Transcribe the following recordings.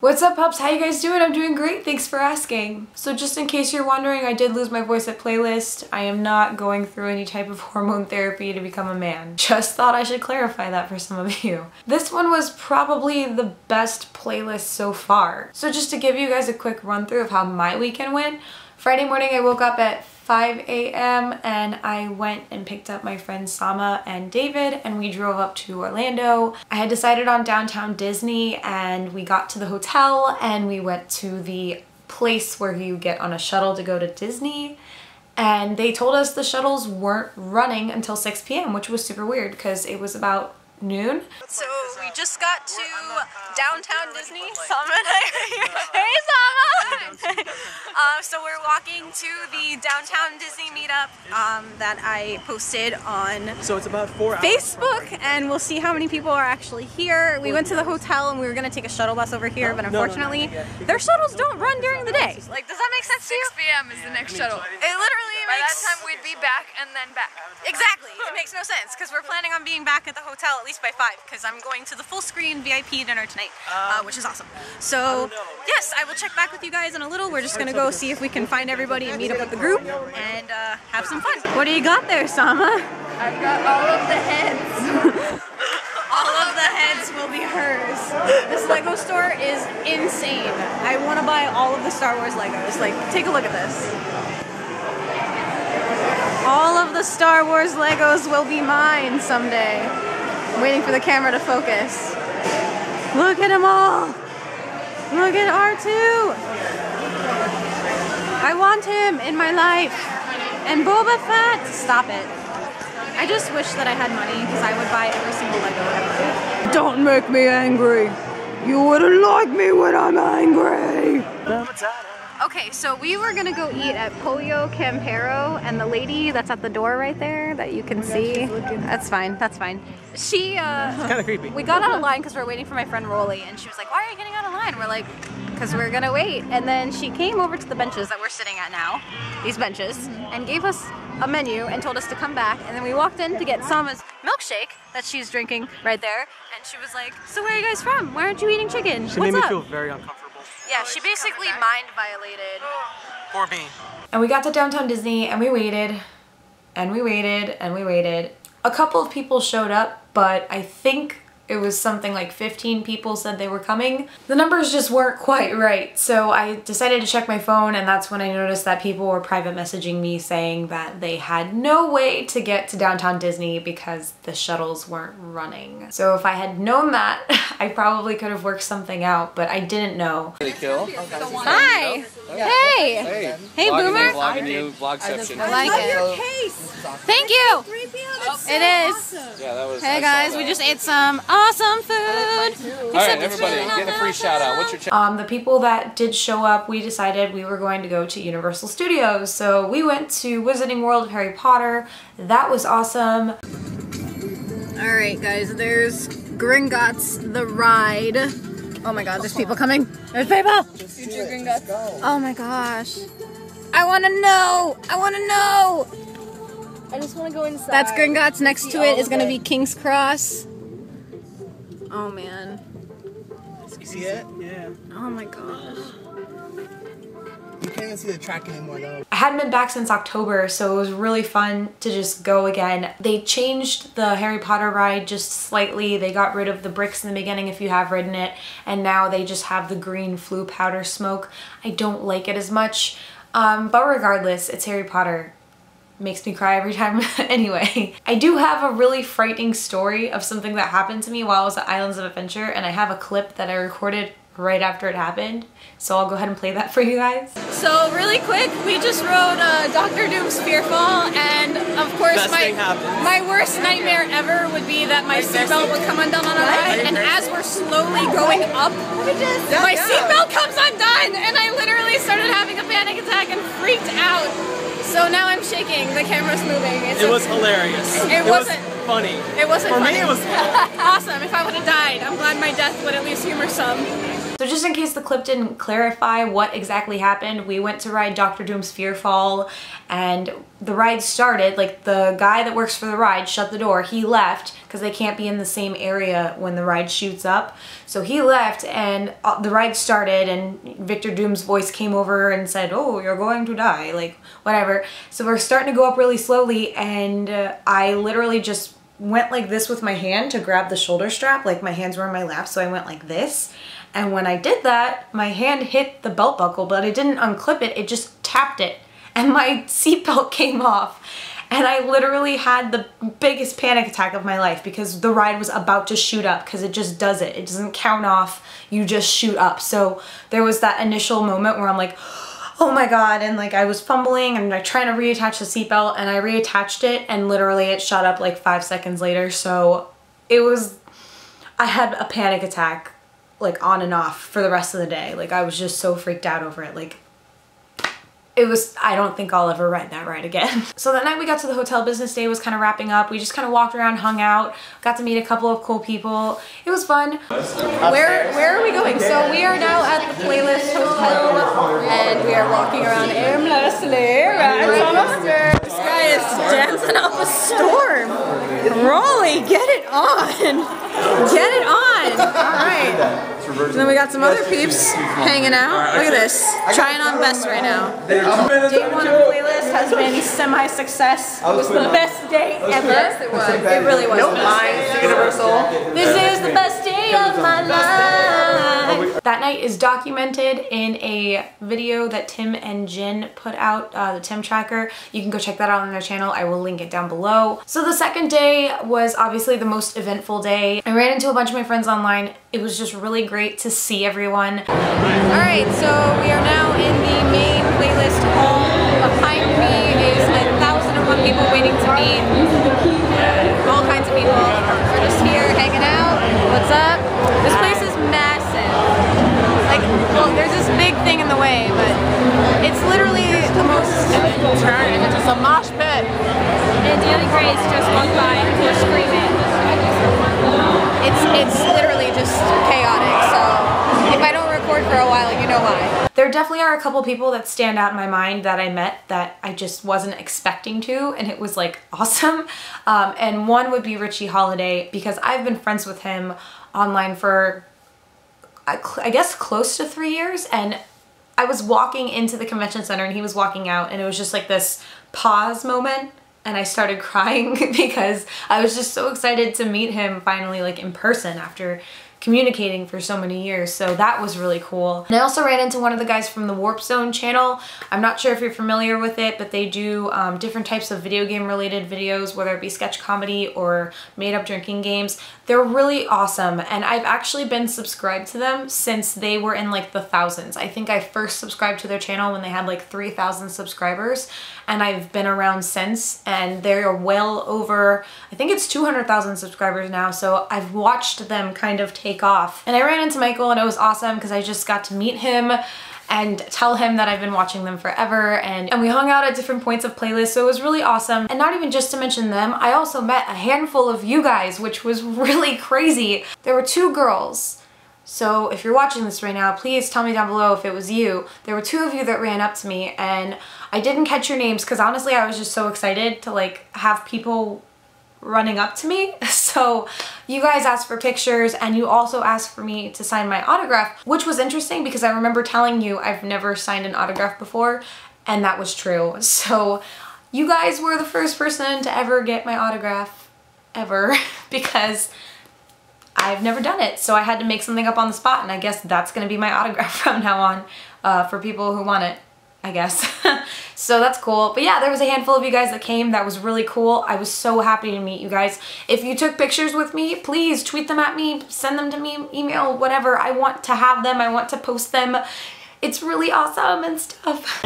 What's up, pups? How you guys doing? I'm doing great, thanks for asking. So just in case you're wondering, I did lose my voice at playlist. I am not going through any type of hormone therapy to become a man. Just thought I should clarify that for some of you. This one was probably the best playlist so far. So just to give you guys a quick run through of how my weekend went, Friday morning I woke up at 5 a.m. and I went and picked up my friends Sama and David and we drove up to Orlando. I had decided on downtown Disney and we got to the hotel and we went to the place where you get on a shuttle to go to Disney, and they told us the shuttles weren't running until 6 p.m. which was super weird because it was about noon. So we just got to downtown Disney. Sama and I are here. Hey Sama! So we're walking to the downtown Disney meetup that I posted on Facebook, and we'll see how many people are actually here. We went to the hotel and we were going to take a shuttle bus over here, but unfortunately their shuttles don't run during the day. Like, does that make sense to you? 6 p.m. is the next shuttle. It literally By makes... that time we'd be back and then back. Exactly. It makes no sense because we're planning on being back at the hotel at least by 5 because I'm going to the full screen VIP dinner tonight, which is awesome. So yes, I will check back with you guys in a little. We're just gonna go see if we can find everybody and meet up with the group and have some fun. What do you got there, Sama? I've got all of the heads. All of the heads will be hers. This Lego store is insane. I want to buy all of the Star Wars Legos. Like, take a look at this. All of the Star Wars Legos will be mine someday. I'm waiting for the camera to focus. Look at them all! Look at R2! I want him in my life! And Boba Fett! Stop it. I just wish that I had money because I would buy every single Lego ever. Don't make me angry! You wouldn't like me when I'm angry! Okay, so we were gonna go eat at Pollo Campero, and the lady that's at the door right there that you can see, that's fine, that's fine. She, it's kind of creepy. We got out of line because we're waiting for my friend Rolly, and she was like, why are you getting out of line? We're like, because we're gonna wait. And then she came over to the benches that we're sitting at now, these benches, and gave us a menu and told us to come back. And then we walked in to get Sama's milkshake that she's drinking right there, and she was like, so where are you guys from? Why aren't you eating chicken? She made me feel very uncomfortable. Yeah, she basically mind violated. Poor me. And we got to downtown Disney and we waited and we waited and we waited. A couple of people showed up, but I think it was something like 15 people said they were coming. The numbers just weren't quite right, so I decided to check my phone, and that's when I noticed that people were private messaging me saying that they had no way to get to downtown Disney because the shuttles weren't running. So if I had known that, I probably could have worked something out, but I didn't know. Hi! Hey! Hey, Boomer! Vlogging you, vlogception. I like it. Thank you! It is. Yeah, that was. Hey guys, we just ate some awesome food. Alright, everybody, get a free shout out. What's your channel? The people that did show up, we decided we were going to go to Universal Studios. So we went to Wizarding World of Harry Potter. That was awesome. Alright guys, there's Gringotts the ride. Oh my god, there's people coming. There's people! Future Gringotts. Oh my gosh. I wanna know! I wanna know! I just want to go inside. That's Gringotts. Next to it is gonna be King's Cross. Oh man. You see it? Yeah. Oh my gosh. You can't even see the track anymore though. I hadn't been back since October, so it was really fun to just go again. They changed the Harry Potter ride just slightly. They got rid of the bricks in the beginning if you have ridden it, and now they just have the green flue powder smoke. I don't like it as much, but regardless, it's Harry Potter. Makes me cry every time. Anyway, I do have a really frightening story of something that happened to me while I was at Islands of Adventure, and I have a clip that I recorded right after it happened, so I'll go ahead and play that for you guys. So really quick, we just rode Dr. Doom's Fearfall, and of course my worst nightmare ever would be that my seatbelt would come undone on a ride, and as we're slowly going up, my seatbelt comes undone, and I literally started having a panic attack and freaked out. So now I'm shaking, the camera's moving. It was hilarious. It wasn't funny. It wasn't For funny. me, it was awesome. If I would have died, I'm glad my death would at least humor some. So just in case the clip didn't clarify what exactly happened, we went to ride Dr. Doom's Fearfall, and the ride started, like the guy that works for the ride shut the door, he left because they can't be in the same area when the ride shoots up. So he left and the ride started and Victor Doom's voice came over and said, "Oh, you're going to die," like whatever. So we're starting to go up really slowly, and I literally just went like this with my hand to grab the shoulder strap, like my hands were in my lap, so I went like this. And when I did that, my hand hit the belt buckle, but it didn't unclip it, it just tapped it. And my seatbelt came off. And I literally had the biggest panic attack of my life because the ride was about to shoot up, because it just does it. It doesn't count off, you just shoot up. So there was that initial moment where I'm like, oh my god, and like I was fumbling and I'm trying to reattach the seatbelt, and I reattached it and literally it shot up like 5 seconds later. So it was, I had a panic attack like on and off for the rest of the day. Like I was just so freaked out over it. Like it was, I don't think I'll ever ride that ride again. So that night we got to the hotel, business day was kind of wrapping up. We just kind of walked around, hung out, got to meet a couple of cool people. It was fun. Where are we going? So we are now at the Playlist Hotel and we are walking around aimlessly. Right? This guy is dancing up a storm. Rolly, get it on. Get it on. All right. And then we got some other peeps hanging out. Look at this. Trying on best right now. Day one of Playlist has been semi-success. It was the best day ever. Yes, it was. It really was. No lines, Universal. This is the best day of my life. That night is documented in a video that Tim and Jin put out, the Tim Tracker. You can go check that out on their channel. I will link it down below. So the second day was obviously the most eventful day. I ran into a bunch of my friends online. It was just really great to see everyone. Alright, so we are now in the main Playlist hall. Behind me is 1,001 people waiting to meet. All kinds of people. We're just here hanging out. What's up? This place is massive. Like, well, there's this big thing in the way, but it's literally the most... Turn into a mosh pit. And Daily Grace just walked by and we're screaming. It's literally just chaotic, so if I don't record for a while, you know why. There definitely are a couple people that stand out in my mind that I met that I just wasn't expecting to, and it was like awesome. And one would be Richie Holiday, because I've been friends with him online for I guess close to 3 years, and I was walking into the convention center and he was walking out, and it was just like this pause moment. And I started crying because I was just so excited to meet him finally, like in person, after communicating for so many years. So that was really cool. And I also ran into one of the guys from the Warp Zone channel. I'm not sure if you're familiar with it, but they do different types of video game related videos, whether it be sketch comedy or made up drinking games. They're really awesome, and I've actually been subscribed to them since they were in like the thousands. I think I first subscribed to their channel when they had like 3,000 subscribers, and I've been around since, and they're well over, I think it's 200,000 subscribers now, so I've watched them kind of take off. And I ran into Michael and it was awesome because I just got to meet him and tell him that I've been watching them forever, and we hung out at different points of Playlist, so it was really awesome. And not even just to mention them, I also met a handful of you guys, which was really crazy. There were 2 girls. So if you're watching this right now, please tell me down below if it was you. There were 2 of you that ran up to me, and I didn't catch your names because honestly I was just so excited to like have people running up to me. So you guys asked for pictures, and you also asked for me to sign my autograph, which was interesting because I remember telling you I've never signed an autograph before, and that was true. So you guys were the first person to ever get my autograph ever because I've never done it. So I had to make something up on the spot, and I guess that's gonna be my autograph from now on for people who want it, I guess. So that's cool. But yeah, there was a handful of you guys that came. That was really cool. I was so happy to meet you guys. If you took pictures with me, please tweet them at me, send them to me, email, whatever. I want to have them. I want to post them. It's really awesome and stuff.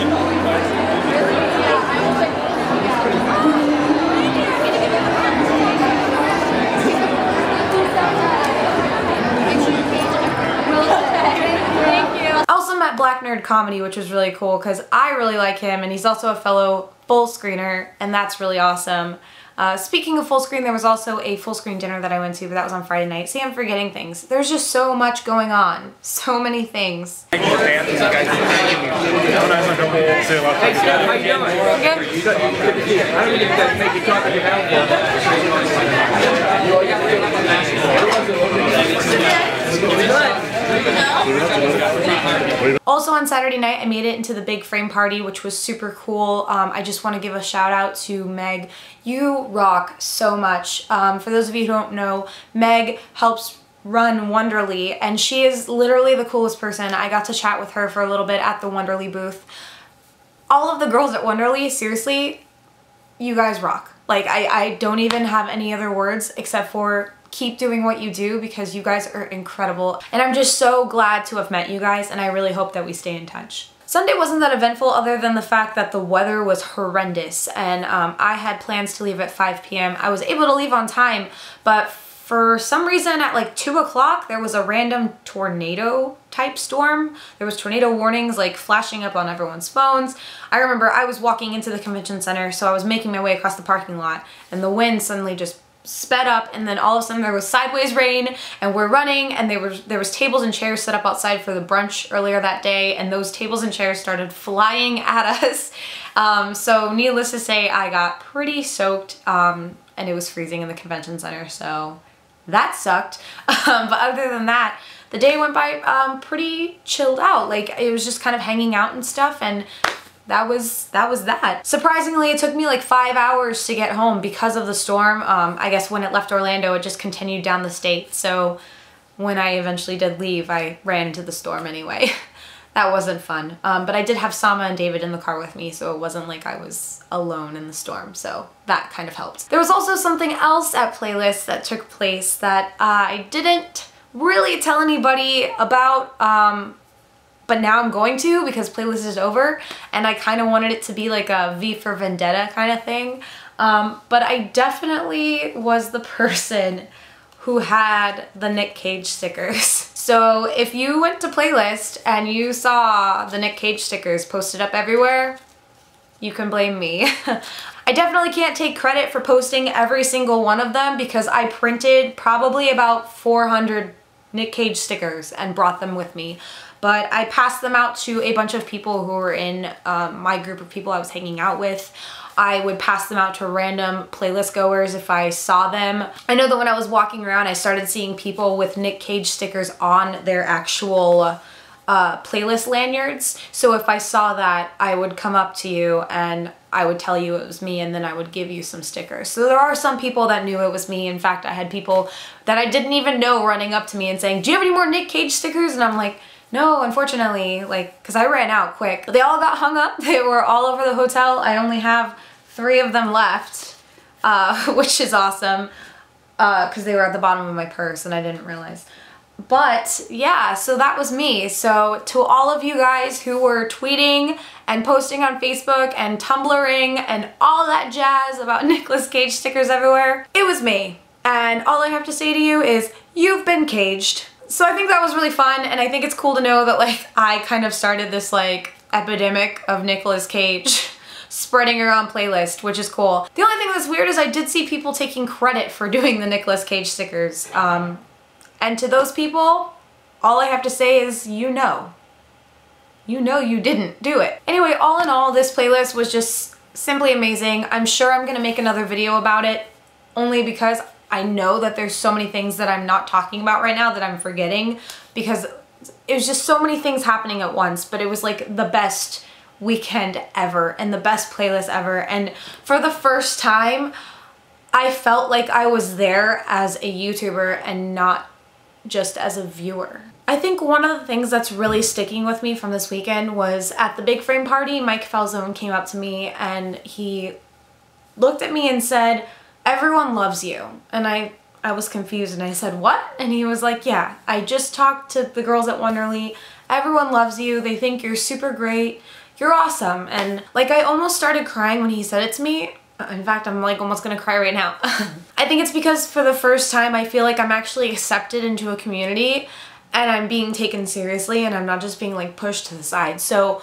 I also met Black Nerd Comedy, which was really cool because I really like him, and he's also a fellow full screener, and that's really awesome. Speaking of full screen, there was also a full screen dinner that I went to, but that was on Friday night. See, I'm forgetting things. There's just so much going on. So many things. Hey, Steph, how you doing? Also on Saturday night, I made it into the big frame party, which was super cool. I just want to give a shout out to Meg. You rock so much. For those of you who don't know, Meg helps run Wonderly, and she is literally the coolest person. I got to chat with her for a little bit at the Wonderly booth. All of the girls at Wonderly, seriously, you guys rock. Like, I don't even have any other words except for keep doing what you do, because you guys are incredible. And I'm just so glad to have met you guys, and I really hope that we stay in touch. Sunday wasn't that eventful other than the fact that the weather was horrendous, and I had plans to leave at 5 p.m. I was able to leave on time, but for some reason at like 2 o'clock there was a random tornado type storm. There was tornado warnings like flashing up on everyone's phones. I remember I was walking into the convention center, so I was making my way across the parking lot, and the wind suddenly just sped up, and then all of a sudden there was sideways rain, and we're running, and there was tables and chairs set up outside for the brunch earlier that day, and those tables and chairs started flying at us. So needless to say, I got pretty soaked, and it was freezing in the convention center, so that sucked. But other than that, the day went by pretty chilled out. Like, it was just kind of hanging out and stuff, and that was that. Surprisingly, it took me like 5 hours to get home because of the storm. I guess when it left Orlando, it just continued down the state. So when I eventually did leave, I ran into the storm anyway. That wasn't fun. But I did have Sama and David in the car with me, so it wasn't like I was alone in the storm. So that kind of helped. There was also something else at Playlist that took place that I didn't really tell anybody about, but now I'm going to, because Playlist is over, and I kind of wanted it to be like a V for Vendetta kind of thing. But I definitely was the person who had the Nick Cage stickers. So if you went to Playlist and you saw the Nick Cage stickers posted up everywhere, you can blame me. I definitely can't take credit for posting every single one of them, because I printed probably about 400 Nick Cage stickers and brought them with me. But I passed them out to a bunch of people who were in my group of people I was hanging out with. I would pass them out to random Playlist goers if I saw them. I know that when I was walking around, I started seeing people with Nick Cage stickers on their actual Playlist lanyards. So if I saw that, I would come up to you and I would tell you it was me, and then I would give you some stickers. So there are some people that knew it was me. In fact, I had people that I didn't even know running up to me and saying, "Do you have any more Nick Cage stickers?" And I'm like, no, unfortunately, like, because I ran out quick. They all got hung up. They were all over the hotel. I only have 3 of them left, which is awesome, because they were at the bottom of my purse and I didn't realize. But yeah, so that was me. So to all of you guys who were tweeting and posting on Facebook and Tumblring and all that jazz about Nicolas Cage stickers everywhere, it was me. And all I have to say to you is, you've been caged. So I think that was really fun, and I think it's cool to know that, like, I kind of started this like epidemic of Nicolas Cage spreading around Playlist, which is cool. The only thing that's weird is I did see people taking credit for doing the Nicolas Cage stickers. And to those people, all I have to say is, you know you didn't do it. Anyway, all in all, this Playlist was just simply amazing. I'm sure I'm gonna make another video about it, only because I know that there's so many things that I'm not talking about right now that I'm forgetting, because it was just so many things happening at once, but it was like the best weekend ever and the best Playlist ever. And for the first time, I felt like I was there as a YouTuber and not just as a viewer. I think one of the things that's really sticking with me from this weekend was at the big frame party, Mike Falzone came up to me and he looked at me and said, "Everyone loves you." And I was confused and I said, "What?" And he was like, "Yeah, I just talked to the girls at Wonderly. Everyone loves you. They think you're super great. You're awesome." And like, I almost started crying when he said it to me. In fact, I'm like almost gonna cry right now. I think it's because for the first time I feel like I'm actually accepted into a community and I'm being taken seriously and I'm not just being like pushed to the side. So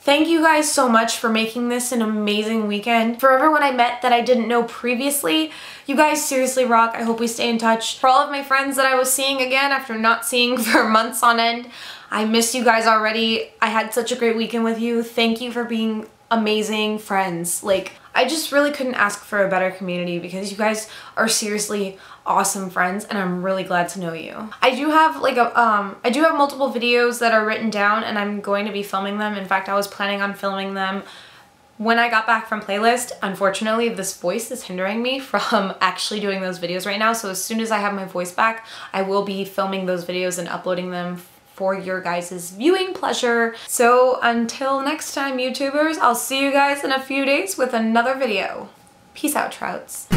Thank you guys so much for making this an amazing weekend. For everyone I met that I didn't know previously, you guys seriously rock. I hope we stay in touch. For all of my friends that I was seeing again after not seeing for months on end, I miss you guys already. I had such a great weekend with you. Thank you for being amazing friends. Like, I just really couldn't ask for a better community because you guys are seriously awesome friends and I'm really glad to know you. I do have like I do have multiple videos that are written down and I'm going to be filming them. In fact, I was planning on filming them when I got back from Playlist. Unfortunately, this voice is hindering me from actually doing those videos right now. So as soon as I have my voice back, I will be filming those videos and uploading them for your guys' viewing pleasure. So until next time, YouTubers, I'll see you guys in a few days with another video. Peace out, Trouts.